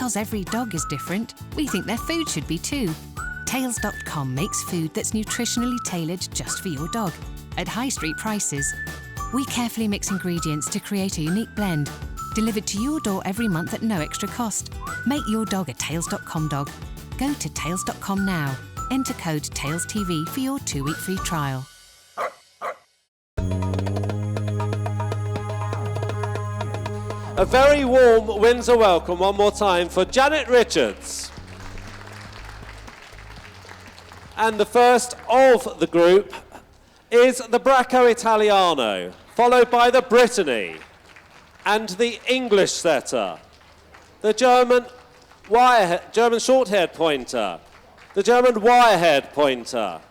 Because every dog is different, we think their food should be too. Tails.com makes food that's nutritionally tailored just for your dog, at high street prices. We carefully mix ingredients to create a unique blend, delivered to your door every month at no extra cost. Make your dog a Tails.com dog. Go to Tails.com now. Enter code TailsTV for your 2-week free trial. A very warm Windsor welcome one more time for Janet Richards. And the first of the group is the Bracco Italiano, followed by the Brittany and the English setter, the German short-haired pointer, the German wire-haired pointer,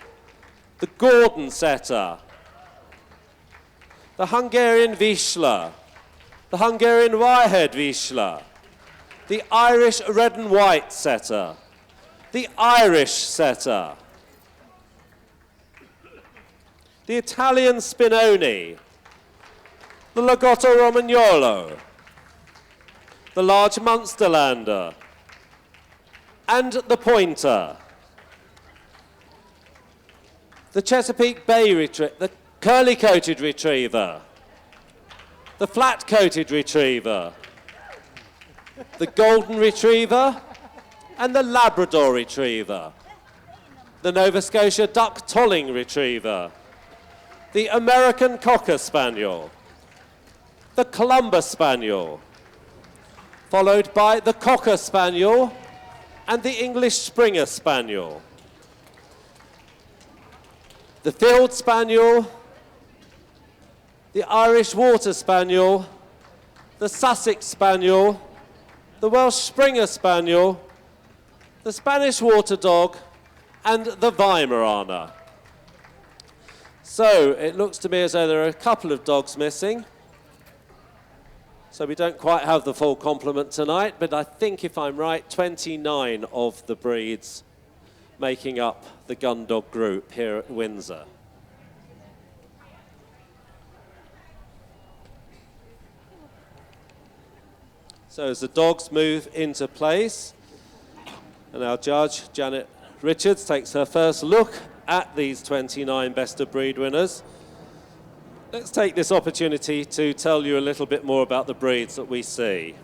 the Gordon setter, the Hungarian Vizsla, the Hungarian wire-haired Vizsla, the Irish red and white setter, the Irish setter, the Italian Spinoni, the Lagotto Romagnolo, the large Munsterlander, and the pointer, the Chesapeake Bay Retriever, the curly-coated retriever, the flat-coated retriever, the golden retriever, and the Labrador retriever, the Nova Scotia duck tolling retriever, the American Cocker Spaniel, the Columba Spaniel, followed by the Cocker Spaniel and the English Springer Spaniel, the Field Spaniel, the Irish Water Spaniel, the Sussex Spaniel, the Welsh Springer Spaniel, the Spanish Water Dog, and the Weimaraner. So it looks to me as though there are a couple of dogs missing. So we don't quite have the full complement tonight, but I think if I'm right, 29 of the breeds making up the Gundog group here at Windsor. So as the dogs move into place, and our judge, Janet Richards, takes her first look at these 29 Best of Breed winners, let's take this opportunity to tell you a little bit more about the breeds that we see.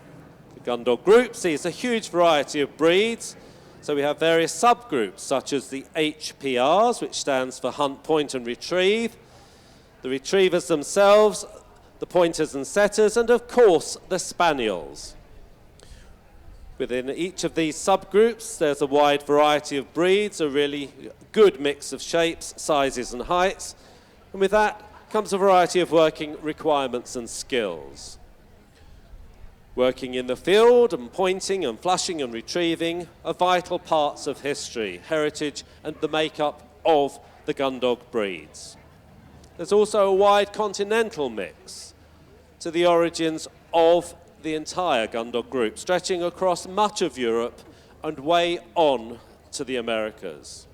The Gundog group sees a huge variety of breeds. So we have various subgroups, such as the HPRs, which stands for Hunt, Point and Retrieve, the retrievers themselves, the pointers and setters, and of course, the spaniels. Within each of these subgroups, there's a wide variety of breeds, a really good mix of shapes, sizes and heights. And with that comes a variety of working requirements and skills. Working in the field and pointing and flushing and retrieving are vital parts of history, heritage and the makeup of the Gundog breeds. There's also a wide continental mix to the origins of the entire Gundog group, stretching across much of Europe and way on to the Americas.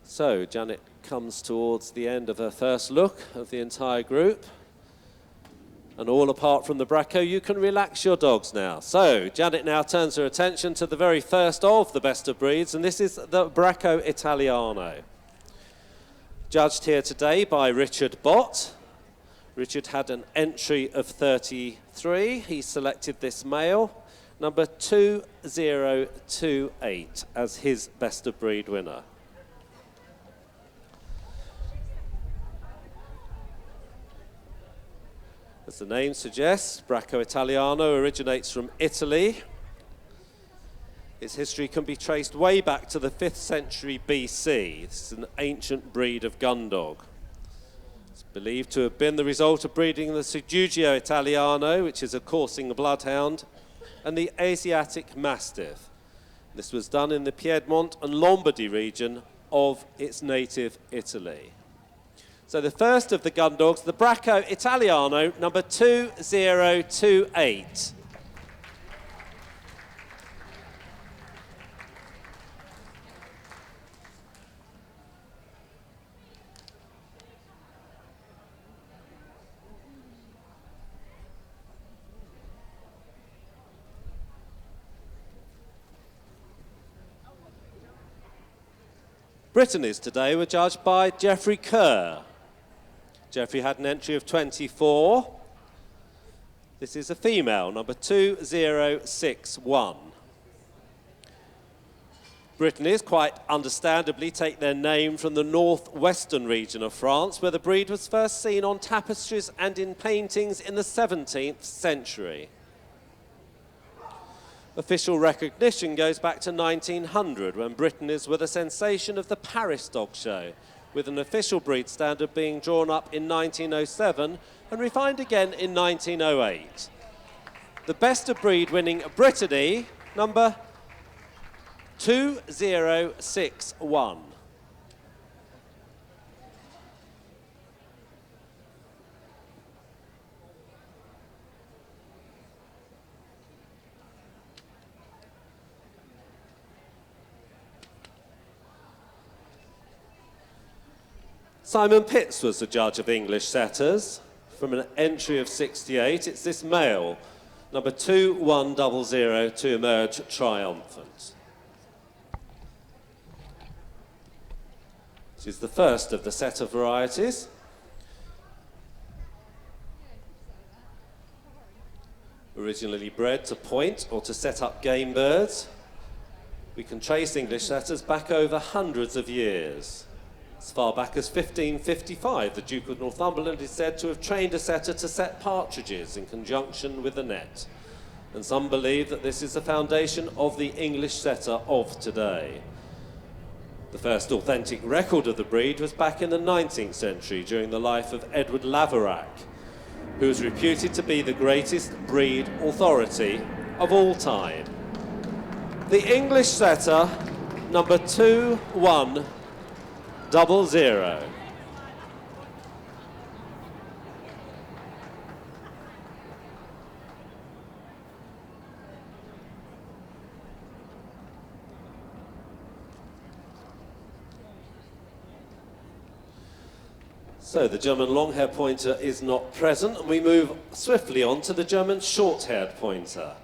So Janet comes towards the end of her first look of the entire group. And all apart from the Bracco, you can relax your dogs now. So Janet now turns her attention to the very first of the Best of Breeds, and this is the Bracco Italiano. Judged here today by Richard Bott. Richard had an entry of 33. He selected this male, number 2028, as his Best of Breed winner. As the name suggests, Bracco Italiano originates from Italy. Its history can be traced way back to the 5th century BC. This is an ancient breed of Gundog. It's believed to have been the result of breeding the Sugugio Italiano, which is a coursing bloodhound, and the Asiatic Mastiff. This was done in the Piedmont and Lombardy region of its native Italy. So the first of the Gundogs, the Bracco Italiano, number 2028. Brittany's today were judged by Geoffrey Kerr. Geoffrey had an entry of 24. This is a female, number 2061. Brittany's, quite understandably, take their name from the northwestern region of France, where the breed was first seen on tapestries and in paintings in the 17th century. Official recognition goes back to 1900, when Brittany's were the sensation of the Paris Dog Show, with an official breed standard being drawn up in 1907 and refined again in 1908. The best of breed winning Brittany, number 2061. Simon Pitts was the judge of English setters. From an entry of 68, it's this male, number 2100, to emerge triumphant. This is the first of the setter varieties. Originally bred to point or to set up game birds, we can trace English setters back over hundreds of years. As far back as 1555, the Duke of Northumberland is said to have trained a setter to set partridges in conjunction with a net. And some believe that this is the foundation of the English setter of today. The first authentic record of the breed was back in the 19th century during the life of Edward Laverack, who is reputed to be the greatest breed authority of all time. The English setter, number 2100. So the German long-haired pointer is not present, and we move swiftly on to the German short-haired pointer.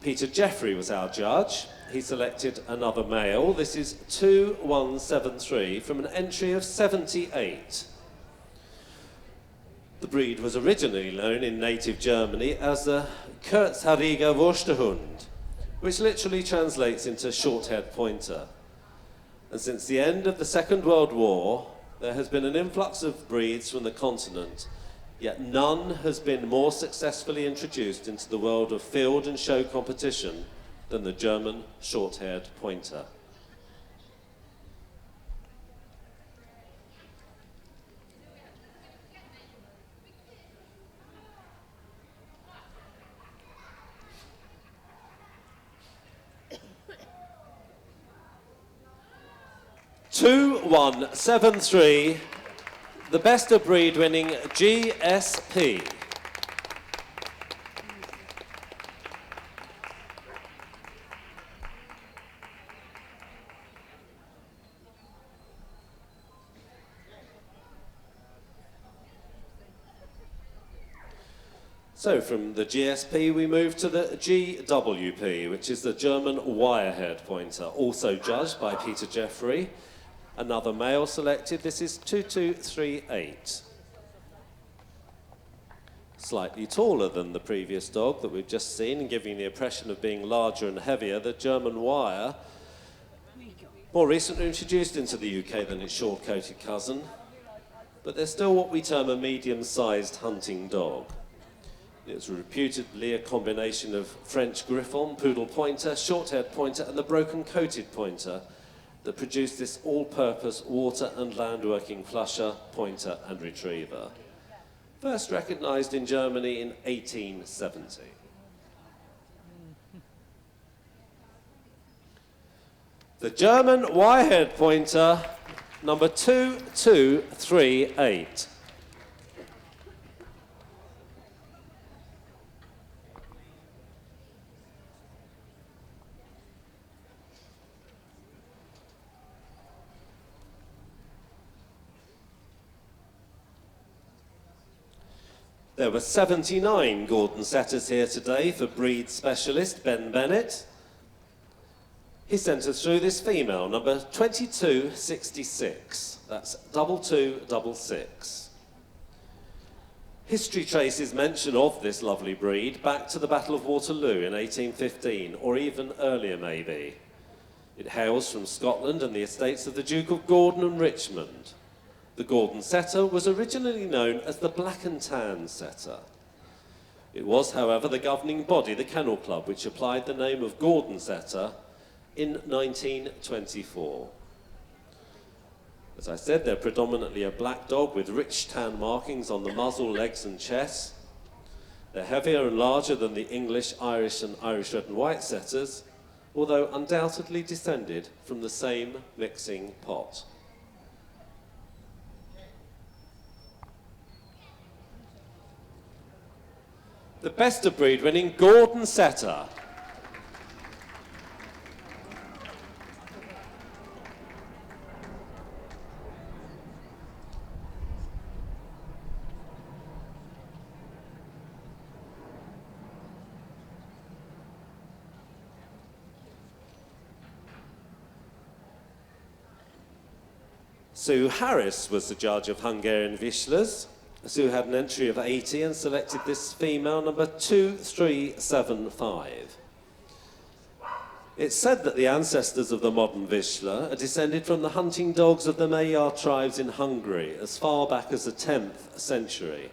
Peter Jeffrey was our judge. He selected another male. This is 2173 from an entry of 78. The breed was originally known in native Germany as the Kurzhaariger Wurstehund, which literally translates into short-haired pointer. And since the end of the Second World War, there has been an influx of breeds from the continent, yet none has been more successfully introduced into the world of field and show competition than the German short-haired pointer. (2173), the best of breed winning GSP. So from the GSP we move to the GWP, which is the German wire-haired pointer, also judged by Peter Jeffrey. Another male selected. This is 2238. Slightly taller than the previous dog that we've just seen, and giving the impression of being larger and heavier, the German wire, more recently introduced into the UK than its short-coated cousin, but they're still what we term a medium-sized hunting dog. It's reputedly a combination of French Griffon, poodle pointer, short-haired pointer, and the broken-coated pointer that produced this all-purpose water and land-working flusher, pointer, and retriever. First recognised in Germany in 1870. The German wire-haired pointer, number 2238. There were 79 Gordon setters here today for breed specialist Ben Bennett. He sent us through this female, number 2266. That's 2266. History traces mention of this lovely breed back to the Battle of Waterloo in 1815, or even earlier maybe. It hails from Scotland and the estates of the Duke of Gordon and Richmond. The Gordon setter was originally known as the Black and Tan setter. It was, however, the governing body, the Kennel Club, which applied the name of Gordon setter in 1924. As I said, they're predominantly a black dog with rich tan markings on the muzzle, legs and chest. They're heavier and larger than the English, Irish and Irish red and white setters, although undoubtedly descended from the same mixing pot. The best of breed winning Gordon setter. Sue Harris was the judge of Hungarian Wieslas. Sue had an entry of 80 and selected this female, number 2375. It's said that the ancestors of the modern Vizsla are descended from the hunting dogs of the Magyar tribes in Hungary as far back as the 10th century.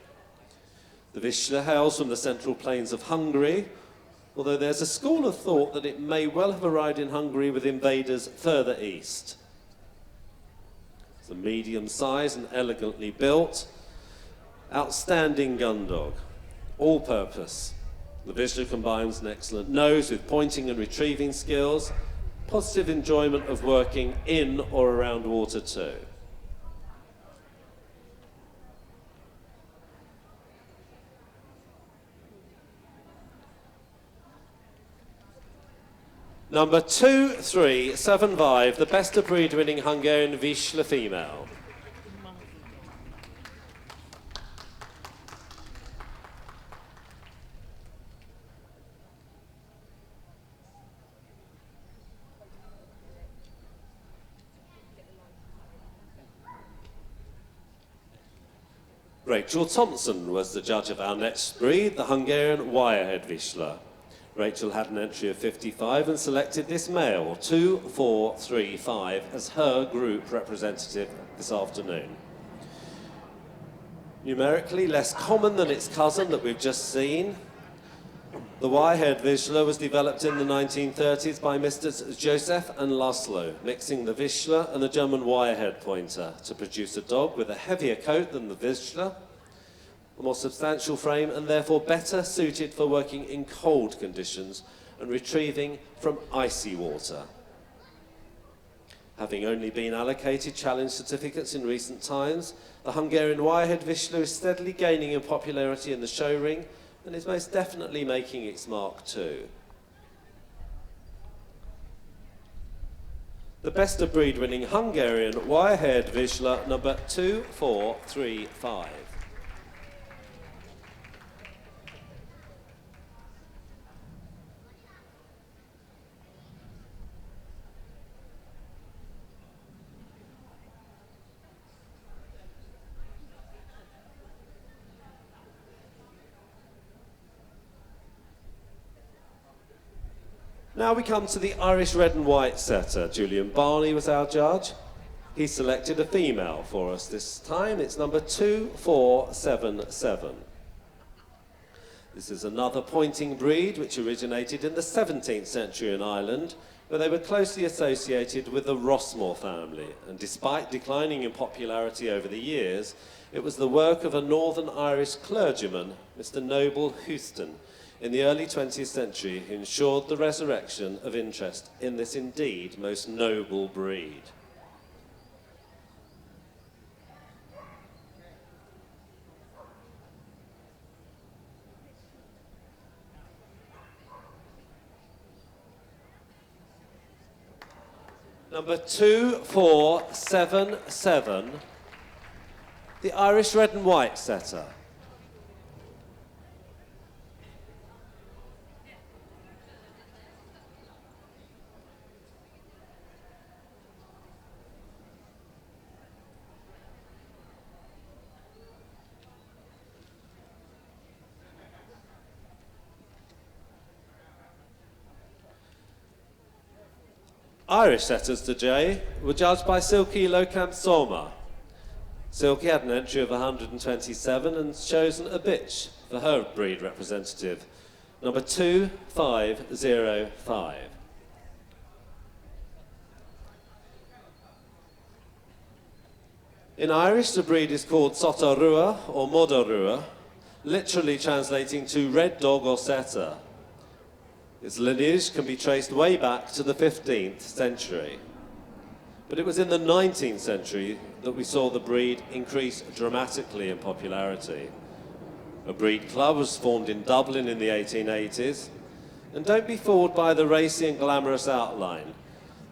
The Vizsla hails from the central plains of Hungary, although there's a school of thought that it may well have arrived in Hungary with invaders further east. It's a medium-sized and elegantly built, outstanding Gundog, all-purpose. The Vizsla combines an excellent nose with pointing and retrieving skills, positive enjoyment of working in or around water too. Number 2375, the best of breed winning Hungarian Vizsla female. Rachel Thompson was the judge of our next breed, the Hungarian Wirehead Vizsla. Rachel had an entry of 55 and selected this male, 2435, as her group representative this afternoon. Numerically less common than its cousin that we've just seen, the Wirehead Vizsla was developed in the 1930s by Mr. Joseph and Laszlo, mixing the Vizsla and the German Wirehead Pointer to produce a dog with a heavier coat than the Vizsla, a more substantial frame and therefore better suited for working in cold conditions and retrieving from icy water. Having only been allocated challenge certificates in recent times, the Hungarian Wirehead Vizsla is steadily gaining in popularity in the show ring and is most definitely making its mark too. The best of breed winning Hungarian Wirehead Vizsla, number 2435. Now we come to the Irish red and white setter. Julian Barney was our judge. He selected a female for us this time. It's number 2477. This is another pointing breed which originated in the 17th century in Ireland, where they were closely associated with the Rossmore family. And despite declining in popularity over the years, it was the work of a Northern Irish clergyman, Mr. Noble Houston, in the early 20th century, who ensured the resurrection of interest in this indeed most noble breed. Number 2477, the Irish red and white setter. Irish setters today were judged by Silke Lokamp-Soma. Silke had an entry of 127 and chosen a bitch for her breed representative, number 2505. In Irish, the breed is called Sotarua or Modorua, literally translating to red dog or setter. Its lineage can be traced way back to the 15th century. But it was in the 19th century that we saw the breed increase dramatically in popularity. A breed club was formed in Dublin in the 1880s. And don't be fooled by the racy and glamorous outline.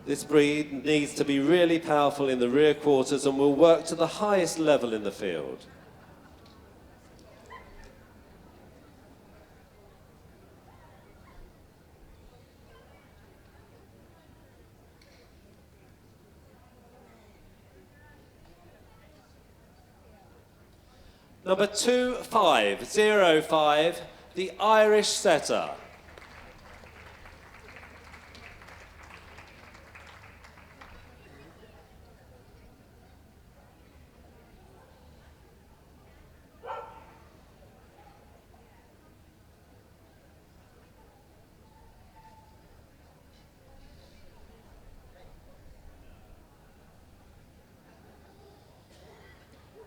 This breed needs to be really powerful in the rear quarters and will work to the highest level in the field. Number 2505, the Irish setter.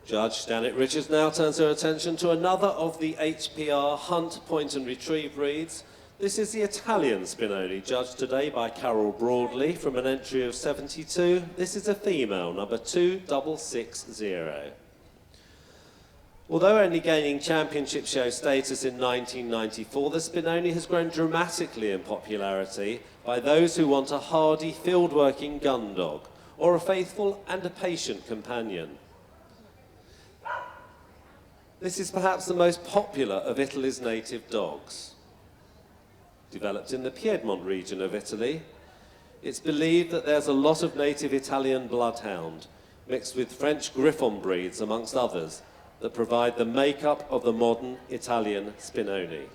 Judge Janet Richards now turns her attention to another of the HPR hunt, point and retrieve breeds. This is the Italian Spinoni, judged today by Carol Broadley from an entry of 72. This is a female, number 2660. Although only gaining championship show status in 1994, the Spinoni has grown dramatically in popularity by those who want a hardy field-working gun dog, or a faithful and a patient companion. This is perhaps the most popular of Italy's native dogs. Developed in the Piedmont region of Italy, it's believed that there's a lot of native Italian bloodhound, mixed with French Griffon breeds, amongst others, that provide the makeup of the modern Italian Spinoni.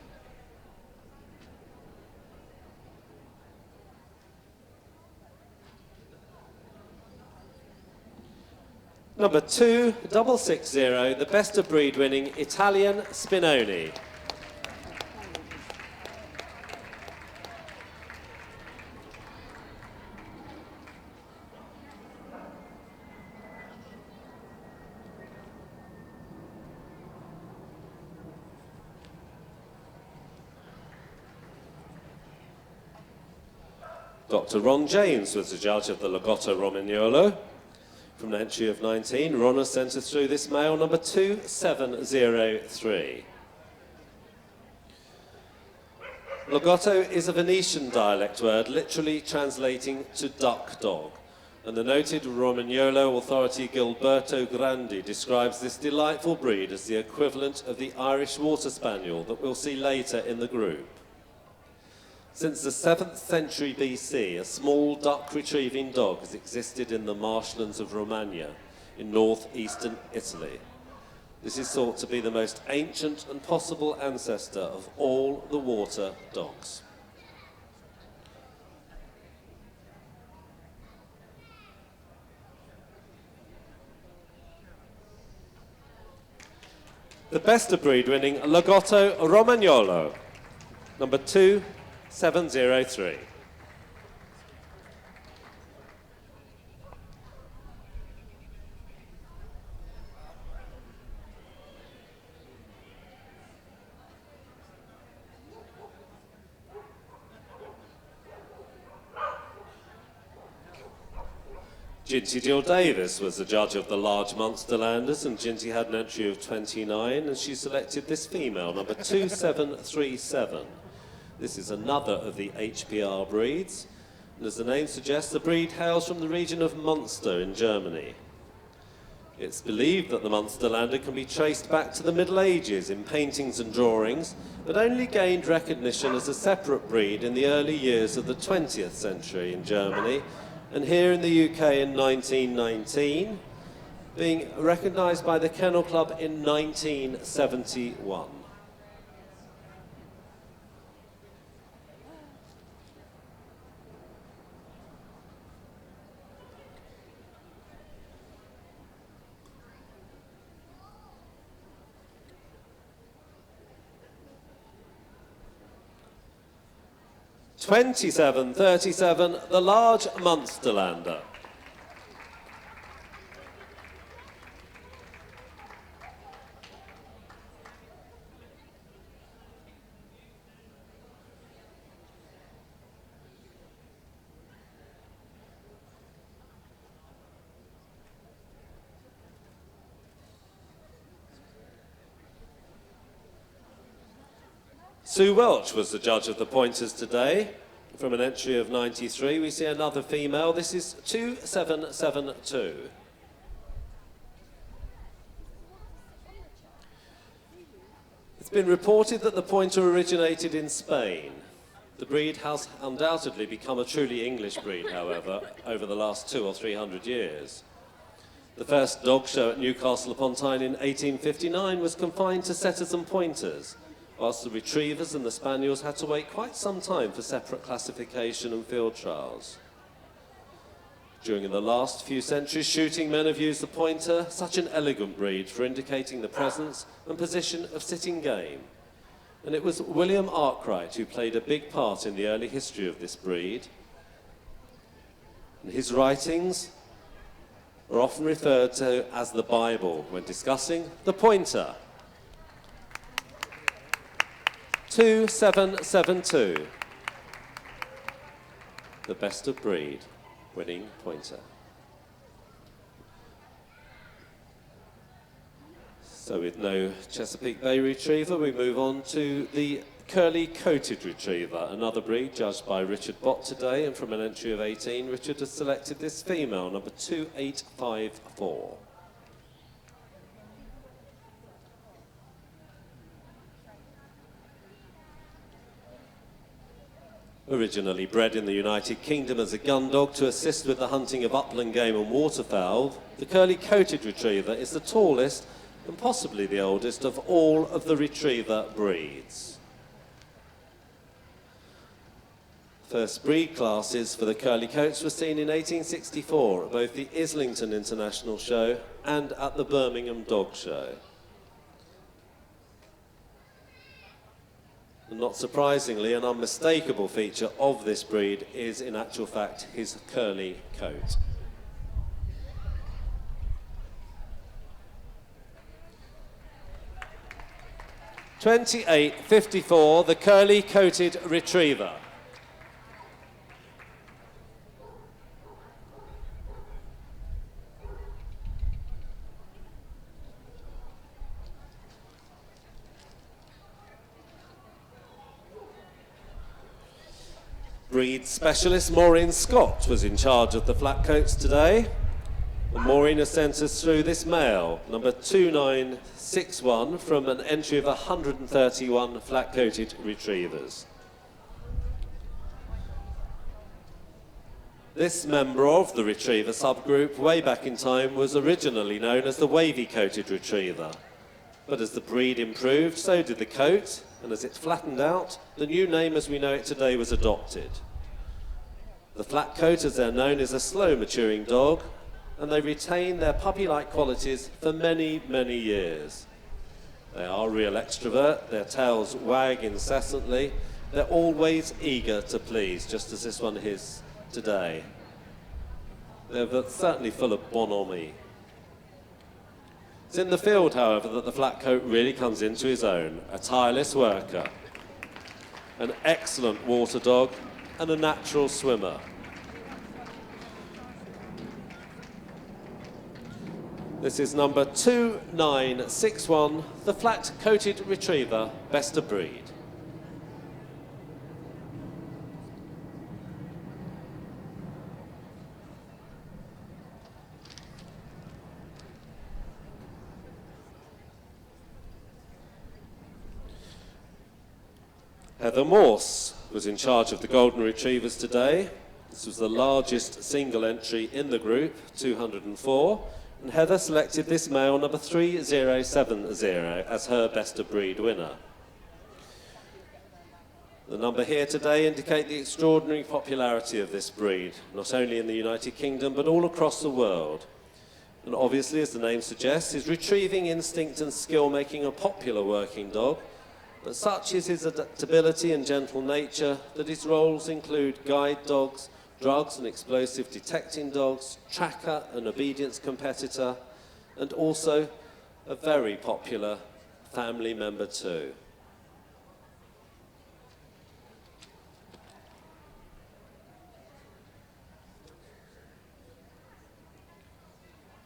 Number 2660, the best of breed winning Italian Spinoni. Dr. Ron James was the judge of the Lagotto Romagnolo. From an entry of 19, Ron has sent us through this male, number 2703. Lagotto is a Venetian dialect word, literally translating to duck dog. And the noted Romagnolo authority Gilberto Grandi describes this delightful breed as the equivalent of the Irish Water Spaniel that we'll see later in the group. Since the 7th century BC, a small duck-retrieving dog has existed in the marshlands of Romagna in northeastern Italy. This is thought to be the most ancient and possible ancestor of all the water dogs. The best of breed winning Lagotto Romagnolo, number 2703. Ginty Jill Davis was the judge of the large Munsterlanders, and Ginty had an entry of 29, and she selected this female, number 2737. This is another of the HPR breeds, and as the name suggests, the breed hails from the region of Munster in Germany. It's believed that the Munsterlander can be traced back to the Middle Ages in paintings and drawings, but only gained recognition as a separate breed in the early years of the 20th century in Germany, and here in the UK in 1919, being recognised by the Kennel Club in 1971. 27-37, the large Munsterlander. Sue Welch was the judge of the pointers today. From an entry of 93, we see another female. This is 2772. It's been reported that the pointer originated in Spain. The breed has undoubtedly become a truly English breed, however, over the last 200 or 300 years. The first dog show at Newcastle upon Tyne in 1859 was confined to setters and pointers, whilst the retrievers and the spaniels had to wait quite some time for separate classification and field trials. During the last few centuries, shooting men have used the pointer, such an elegant breed, for indicating the presence and position of sitting game. And it was William Arkwright who played a big part in the early history of this breed. And his writings are often referred to as the Bible when discussing the pointer. 2772, the best of breed winning pointer. So with no Chesapeake Bay Retriever, we move on to the curly-coated Retriever, another breed judged by Richard Bott today, and from an entry of 18, Richard has selected this female, number 2854. Originally bred in the United Kingdom as a gun dog to assist with the hunting of upland game and waterfowl, the curly-coated Retriever is the tallest and possibly the oldest of all of the Retriever breeds. First breed classes for the curly-coats were seen in 1864 at both the Islington International Show and at the Birmingham Dog Show. And not surprisingly, an unmistakable feature of this breed is, in actual fact, his curly coat. (28.54), the curly-coated Retriever. Breed specialist Maureen Scott was in charge of the flatcoats today. And Maureen has sent us through this male, number 2961, from an entry of 131 flat-coated retrievers. This member of the retriever subgroup, way back in time, was originally known as the wavy-coated retriever. But as the breed improved, so did the coat, and as it flattened out, the new name as we know it today was adopted. The flat coat, as they're known, is a slow-maturing dog, and they retain their puppy-like qualities for many, many years. They are a real extrovert, their tails wag incessantly, they're always eager to please, just as this one is today. They're certainly full of bonhomie. It's in the field, however, that the flat coat really comes into his own. A tireless worker, an excellent water dog, and a natural swimmer. This is number 2961, the flat-coated retriever, best of breed. Heather Morse was in charge of the Golden Retrievers today. This was the largest single entry in the group, 204, and Heather selected this male, number 3070, as her best of breed winner. The number here today indicate the extraordinary popularity of this breed, not only in the United Kingdom, but all across the world. And obviously, as the name suggests, his retrieving instinct and skill making a popular working dog, But such is his adaptability and gentle nature that his roles include guide dogs, drugs and explosive detecting dogs, tracker and obedience competitor, and also a very popular family member too.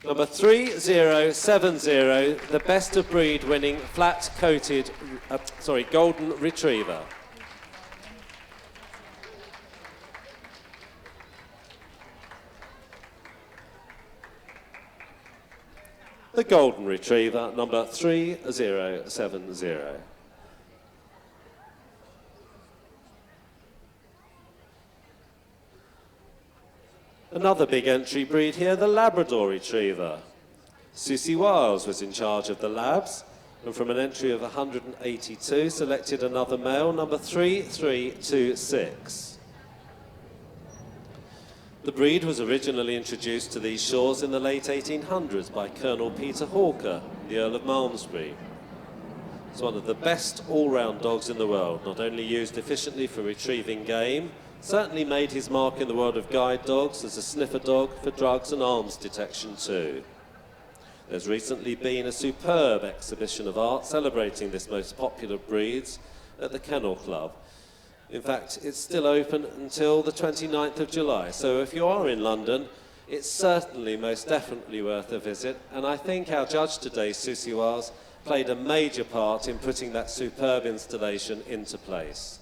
Number 3070, the best of breed winning flat-coated, golden retriever. The golden retriever, number 3070. Another big entry breed here, the Labrador Retriever. Susie Wiles was in charge of the Labs, and from an entry of 182, selected another male, number 3326. The breed was originally introduced to these shores in the late 1800s by Colonel Peter Hawker, the Earl of Malmesbury. It's one of the best all-round dogs in the world, not only used efficiently for retrieving game, certainly made his mark in the world of guide dogs as a sniffer dog for drugs and arms detection too. There's recently been a superb exhibition of art celebrating this most popular breeds at the Kennel Club. In fact, it's still open until the 29th of July, so if you are in London, it's certainly most definitely worth a visit, and I think our judge today, Susie Wiles, played a major part in putting that superb installation into place.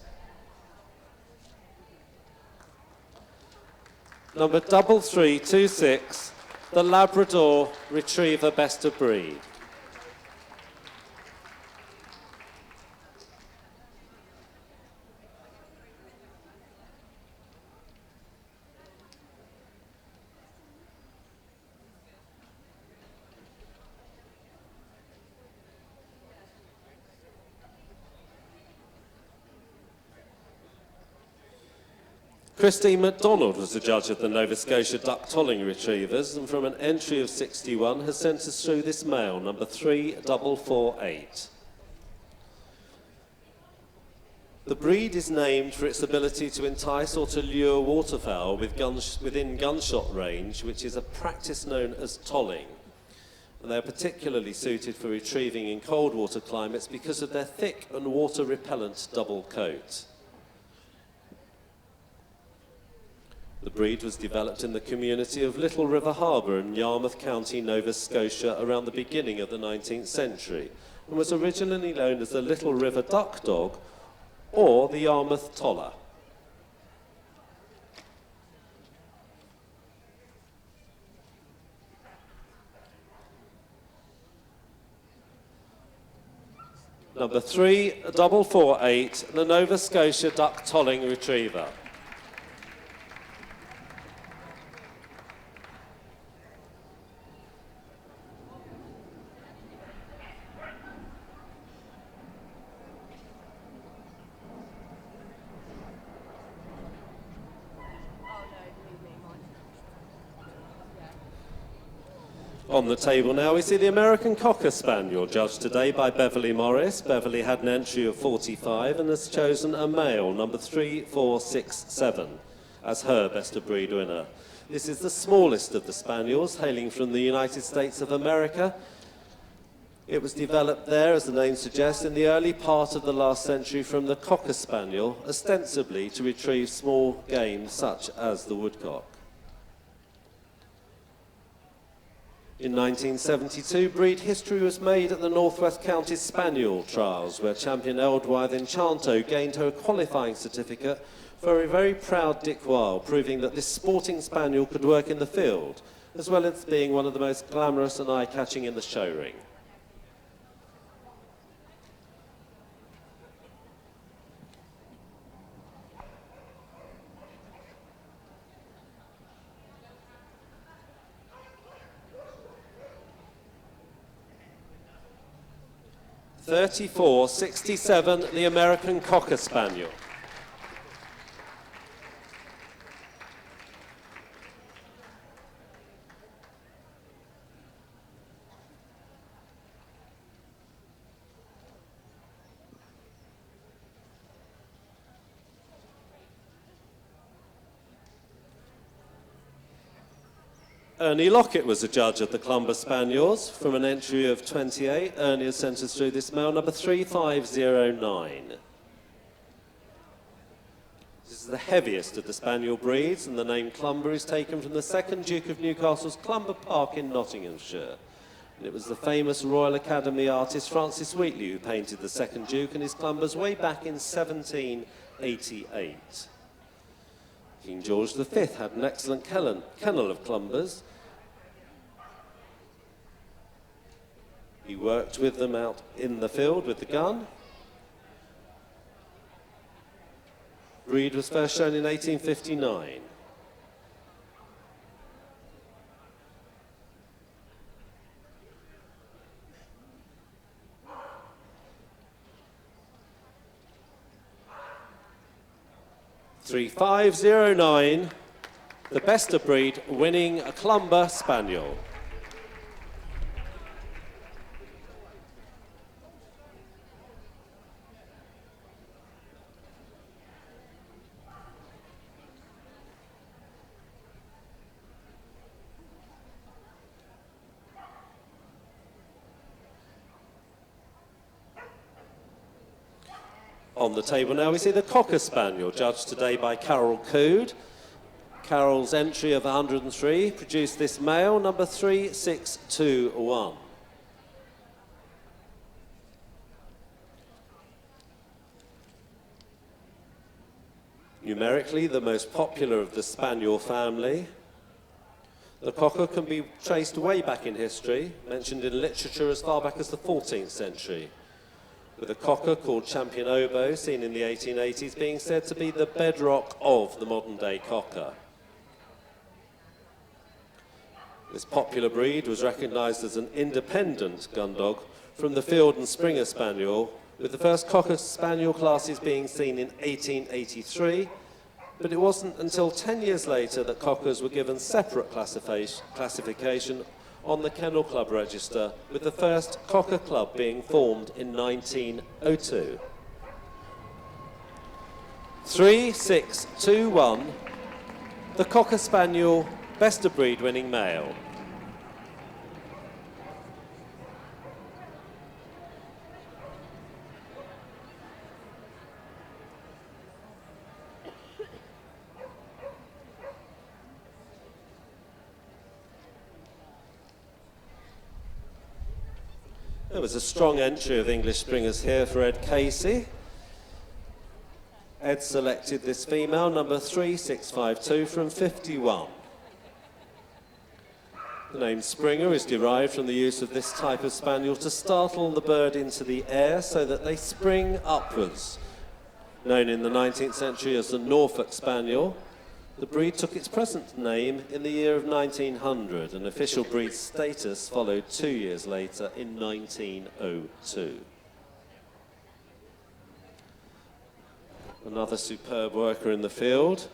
Number 3326, the Labrador Retriever Best of Breed. Christine MacDonald was the judge of the Nova Scotia Duck Tolling Retrievers, and from an entry of 61 has sent us through this male, number 3448. The breed is named for its ability to entice or to lure waterfowl within gunshot range, which is a practice known as tolling. And they're particularly suited for retrieving in cold water climates because of their thick and water-repellent double coat. The breed was developed in the community of Little River Harbour in Yarmouth County, Nova Scotia, around the beginning of the 19th century, and was originally known as the Little River Duck Dog or the Yarmouth Toller. Number 3448, the Nova Scotia Duck Tolling Retriever. On the table now we see the American Cocker Spaniel, judged today by Beverly Morris. Beverly had an entry of 45 and has chosen a male, number 3467, as her best of breed winner. This is the smallest of the spaniels, hailing from the United States of America. It was developed there, as the name suggests, in the early part of the last century from the Cocker Spaniel, ostensibly to retrieve small game such as the woodcock. In 1972, breed history was made at the Northwest County Spaniel Trials, where champion Eldwythe Enchanto gained her qualifying certificate for a very proud Dick Weil, proving that this sporting spaniel could work in the field, as well as being one of the most glamorous and eye-catching in the show ring. $34.67, the American Cocker Spaniel. Ernie Lockett was the judge of the Clumber Spaniels. From an entry of 28, Ernie has sent us through this male, number 3509. This is the heaviest of the Spaniel breeds, and the name Clumber is taken from the second Duke of Newcastle's Clumber Park in Nottinghamshire. And it was the famous Royal Academy artist Francis Wheatley who painted the second Duke and his Clumbers way back in 1788. King George V had an excellent kennel of Clumbers. He worked with them out in the field with the gun. Breed was first shown in 1859. (3509), the best of breed, winning a Clumber Spaniel. On the table now we see the Cocker Spaniel, judged today by Carol Coode. Carol's entry of 103 produced this male, number 3621. Numerically the most popular of the Spaniel family, the Cocker can be traced way back in history, mentioned in literature as far back as the 14th century, with a Cocker called Champion Obo, seen in the 1880s, being said to be the bedrock of the modern-day Cocker. This popular breed was recognised as an independent Gundog from the Field and Springer Spaniel, with the first Cocker Spaniel classes being seen in 1883, but it wasn't until 10 years later that Cockers were given separate classification on the Kennel Club register, with the first Cocker Club being formed in 1902. 3621, the Cocker Spaniel best of breed winning male. There was a strong entry of English Springers here for Ed Casey. Ed selected this female, number 3652 from 51. The name Springer is derived from the use of this type of spaniel to startle the bird into the air so that they spring upwards. Known in the 19th century as the Norfolk Spaniel, the breed took its present name in the year of 1900, and official breed status followed 2 years later in 1902. Another superb worker in the field.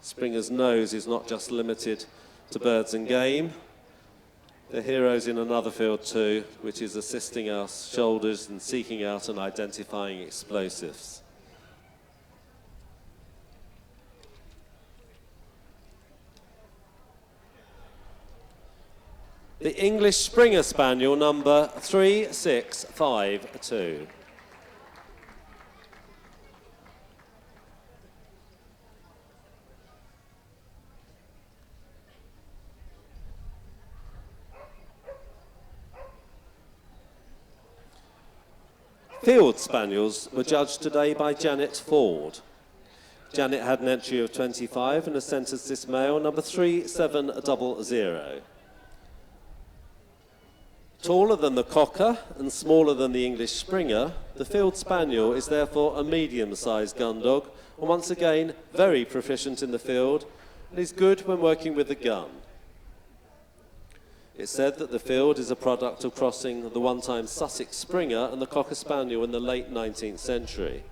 Springer's nose is not just limited to birds and game. They're heroes in another field too, which is assisting our shoulders in seeking out and identifying explosives. The English Springer Spaniel, number 3652. Field Spaniels were judged today by Janet Ford. Janet had an entry of 25 and has sent us this male, number 3700. Taller than the Cocker and smaller than the English Springer, the Field Spaniel is therefore a medium-sized Gundog, and once again very proficient in the field, and is good when working with the gun. It's said that the Field is a product of crossing the one-time Sussex Springer and the Cocker Spaniel in the late 19th century.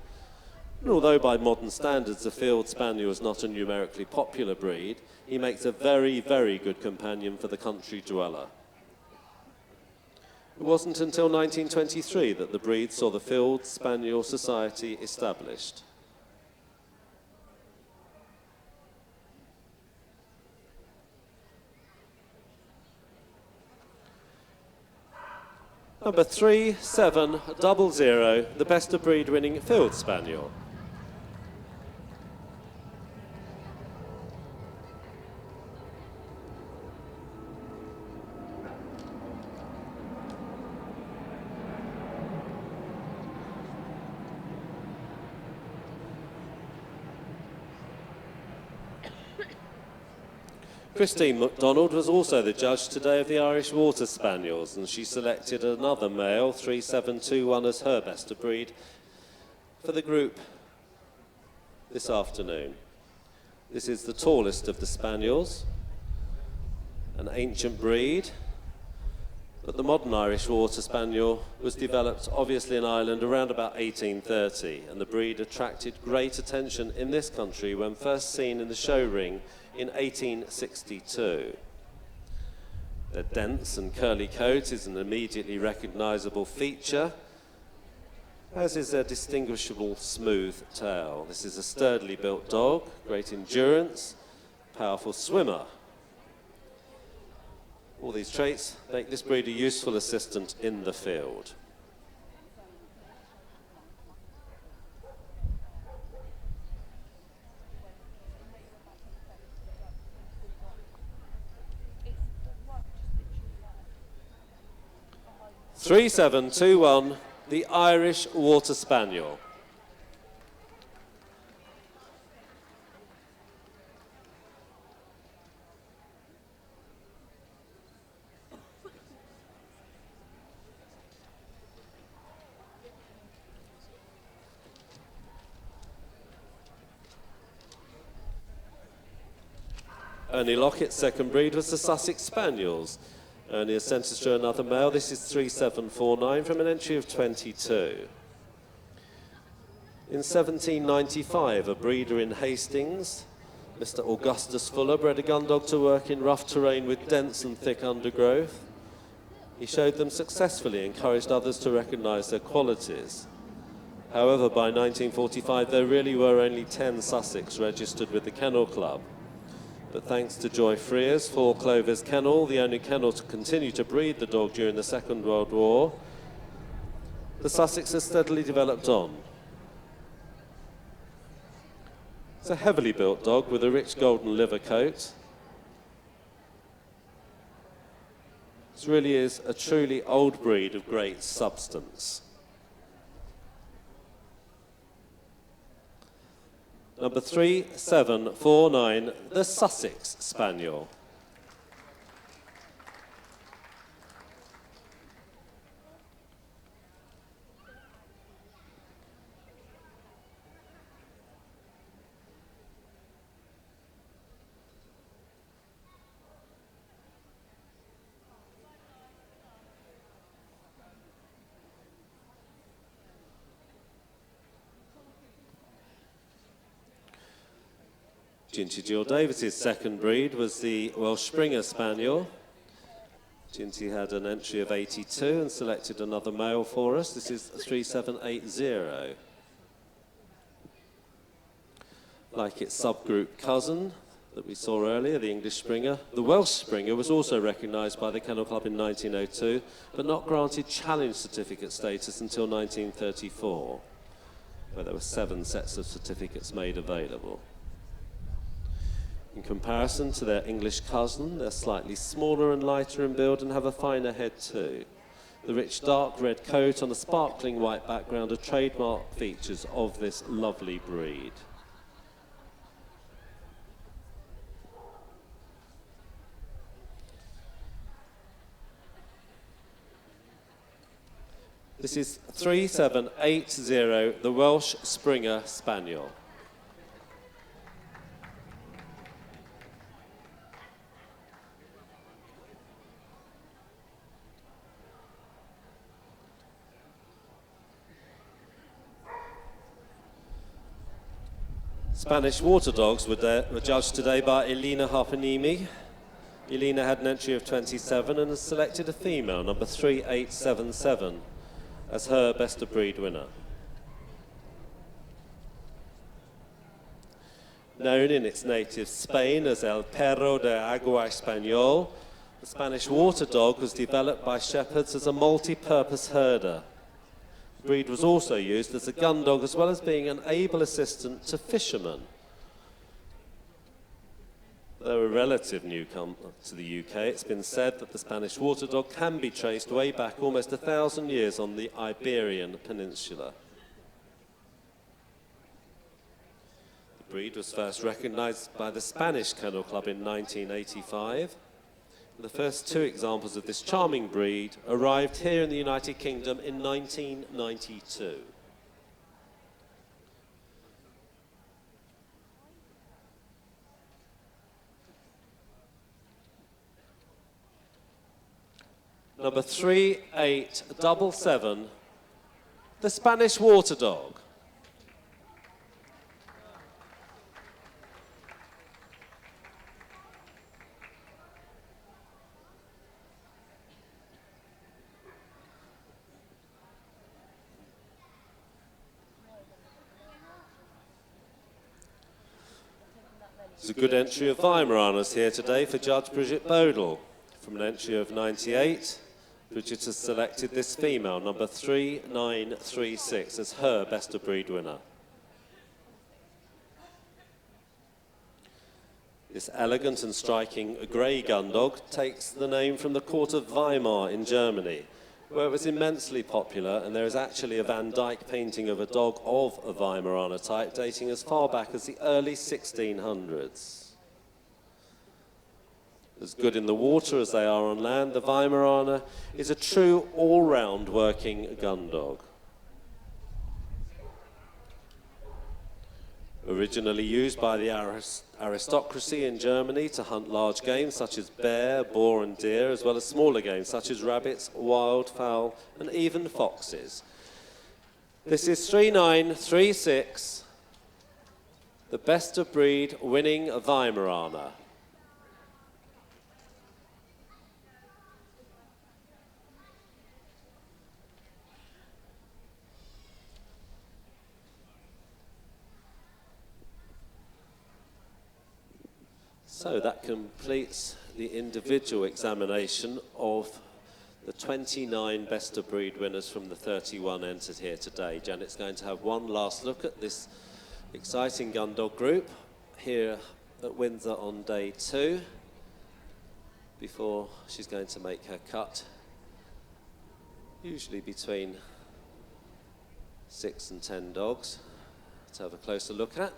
And although by modern standards the Field Spaniel is not a numerically popular breed, he makes a very, very good companion for the country dweller. It wasn't until 1923 that the breed saw the Field Spaniel Society established. Number 3700, the best of breed winning Field Spaniel. Christine MacDonald was also the judge today of the Irish Water Spaniels, and she selected another male, 3721, as her best of breed for the group this afternoon. This is the tallest of the Spaniels, an ancient breed, but the modern Irish Water Spaniel was developed obviously in Ireland around about 1830, and the breed attracted great attention in this country when first seen in the show ring in 1862. Their dense and curly coat is an immediately recognisable feature, as is their distinguishable smooth tail. This is a sturdily built dog, great endurance, powerful swimmer. All these traits make this breed a useful assistant in the field. Three, 7, 2, 1, the Irish Water Spaniel. Ernie Lockett's second breed was the Sussex Spaniels. Ernie has sent us through another male. This is 3749 from an entry of 22. In 1795, a breeder in Hastings, Mr. Augustus Fuller, bred a Gundog to work in rough terrain with dense and thick undergrowth. He showed them successfully, encouraged others to recognise their qualities. However, by 1945, there really were only 10 Sussex registered with the Kennel Club. But thanks to Joy Frears, Four Clovers Kennel, the only kennel to continue to breed the dog during the Second World War, the Sussex has steadily developed on. It's a heavily built dog with a rich golden liver coat. This really is a truly old breed of great substance. Number 3749, the Sussex Spaniel. Ginty Jill Davis's second breed was the Welsh Springer Spaniel. Ginty had an entry of 82 and selected another male for us. This is 3780. Like its subgroup cousin that we saw earlier, the English Springer, the Welsh Springer was also recognised by the Kennel Club in 1902, but not granted challenge certificate status until 1934, where there were 7 sets of certificates made available. In comparison to their English cousin, they're slightly smaller and lighter in build and have a finer head too. The rich dark red coat on a sparkling white background are trademark features of this lovely breed. This is 3780, the Welsh Springer Spaniel. Spanish water dogs were judged today by Elena Harpanimi. Elena had an entry of 27 and has selected a female, number 3877, as her best of breed winner. Known in its native Spain as El Perro de Agua Español, The Spanish Water Dog was developed by shepherds as a multi-purpose herder. The breed was also used as a gun dog as well as being an able assistant to fishermen. Though a relative newcomer to the UK, it's been said that the Spanish Water Dog can be traced way back almost 1,000 years on the Iberian Peninsula. The breed was first recognised by the Spanish Kennel Club in 1985. The first two examples of this charming breed arrived here in the United Kingdom in 1992. Number 3877, the Spanish Water Dog. It's a good entry of Weimaraners here today for Judge Bridget Bodle. From an entry of 98, Bridget has selected this female, number 3936, as her best of breed winner. This elegant and striking grey gun dog takes the name from the court of Weimar in Germany, where it was immensely popular, and there is actually a Van Dyck painting of a dog of a Weimaraner type dating as far back as the early 1600s. As good in the water as they are on land, the Weimaraner is a true all-round working gun dog. Originally used by the aristocracy in Germany to hunt large game such as bear, boar and deer, as well as smaller game such as rabbits, wildfowl and even foxes. This is 3936, the best of breed winning Weimaraner. So that completes the individual examination of the 29 best of breed winners from the 31 entered here today. Janet's going to have one last look at this exciting gun dog group here at Windsor on day 2 before she's going to make her cut, usually between 6 and 10 dogs, to have a closer look at.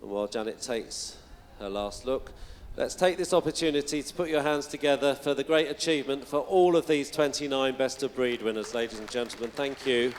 And while Janet takes her last look, let's take this opportunity to put your hands together for the great achievement for all of these 29 best of breed winners, ladies and gentlemen. Thank you.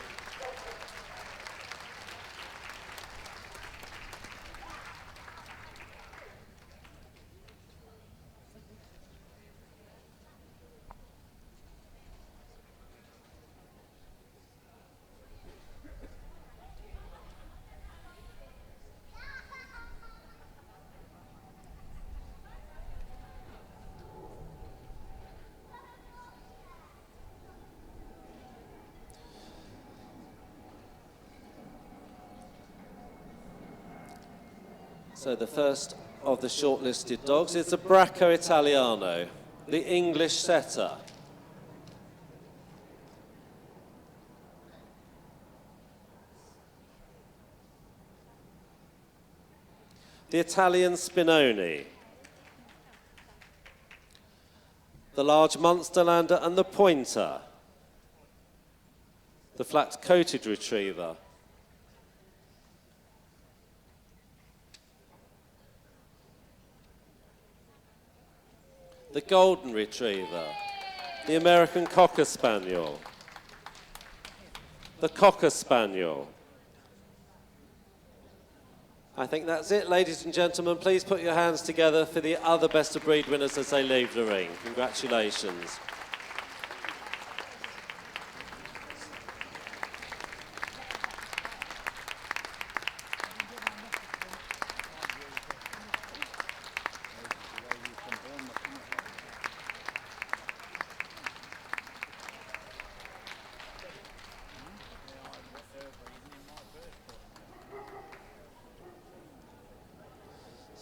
So the first of the shortlisted dogs is the Bracco Italiano, the English setter. The Italian Spinoni, the large Munsterlander and the Pointer, the flat-coated Retriever, the Golden Retriever, the American Cocker Spaniel, the Cocker Spaniel. I think that's it, ladies and gentlemen. Please put your hands together for the other best of breed winners as they leave the ring. Congratulations.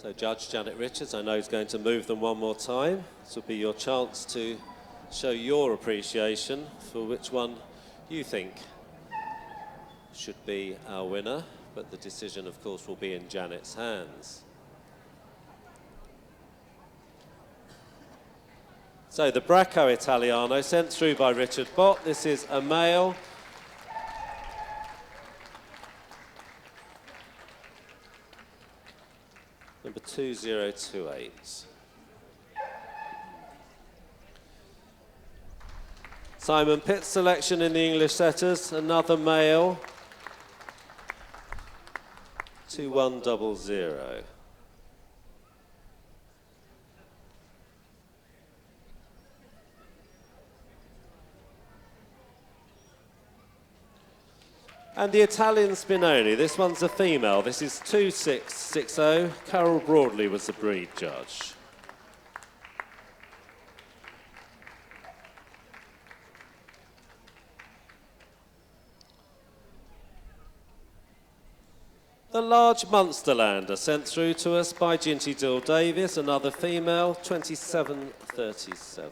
So Judge Janet Richards, I know, is going to move them one more time. This will be your chance to show your appreciation for which one you think should be our winner, but the decision, of course, will be in Janet's hands. So the Bracco Italiano, sent through by Richard Bott. This is a male. Number 2028. Simon Pitt's selection in the English setters, another male. 2100. And the Italian Spinoni, this one's a female. This is 2660. Carol Broadley was the breed judge. The large Munsterlander, sent through to us by Ginty Dill Davis, another female, 2737.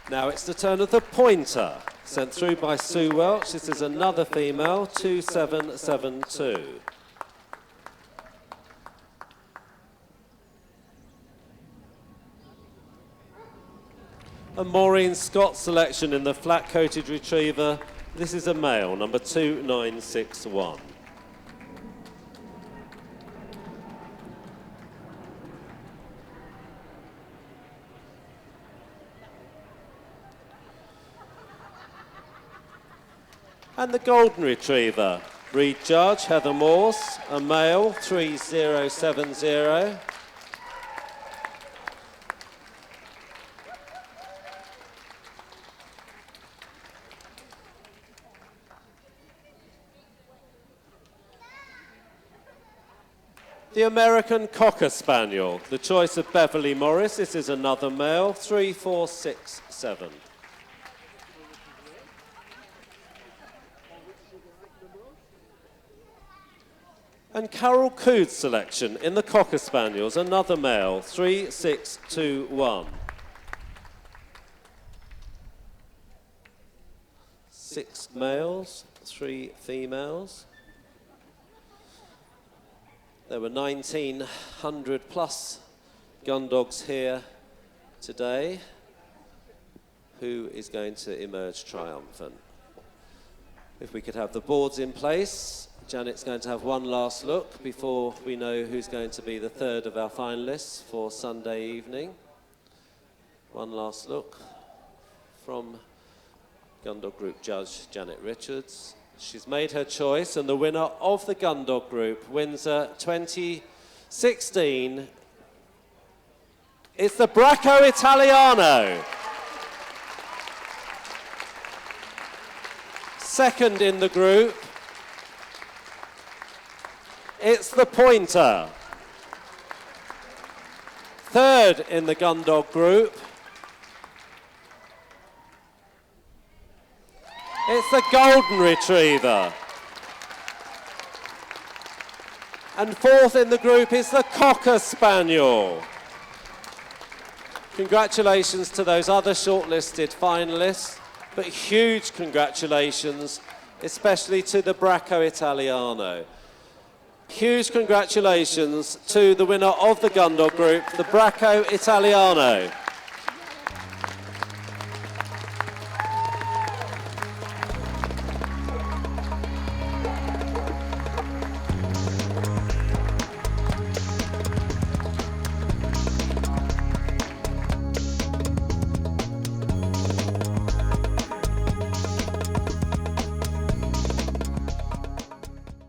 Now it's the turn of the pointer, sent through by Sue Welch. This is another female, 2772. A Maureen Scott selection in the flat-coated retriever. This is a male, number 2961. And the Golden Retriever, breed judge Heather Morse, a male, 3070. The American Cocker Spaniel, the choice of Beverly Morris. This is another male, 3467. And Carol Cood's selection in the Cocker Spaniels, another male, 3621. 6 males, 3 females. There were 1,900 plus Gundogs here today. Who is going to emerge triumphant? If we could have the boards in place. Janet's going to have one last look before we know who's going to be the third of our finalists for Sunday evening. One last look from Gundog Group judge Janet Richards. She's made her choice, and the winner of the Gundog Group, Windsor 2016, is the Bracco Italiano. Second in the group, it's the Pointer. Third in the Gundog Group, it's the Golden Retriever. And fourth in the group is the Cocker Spaniel. Congratulations to those other shortlisted finalists, but huge congratulations, especially to the Bracco Italiano. Huge congratulations to the winner of the Gundog Group, the Bracco Italiano.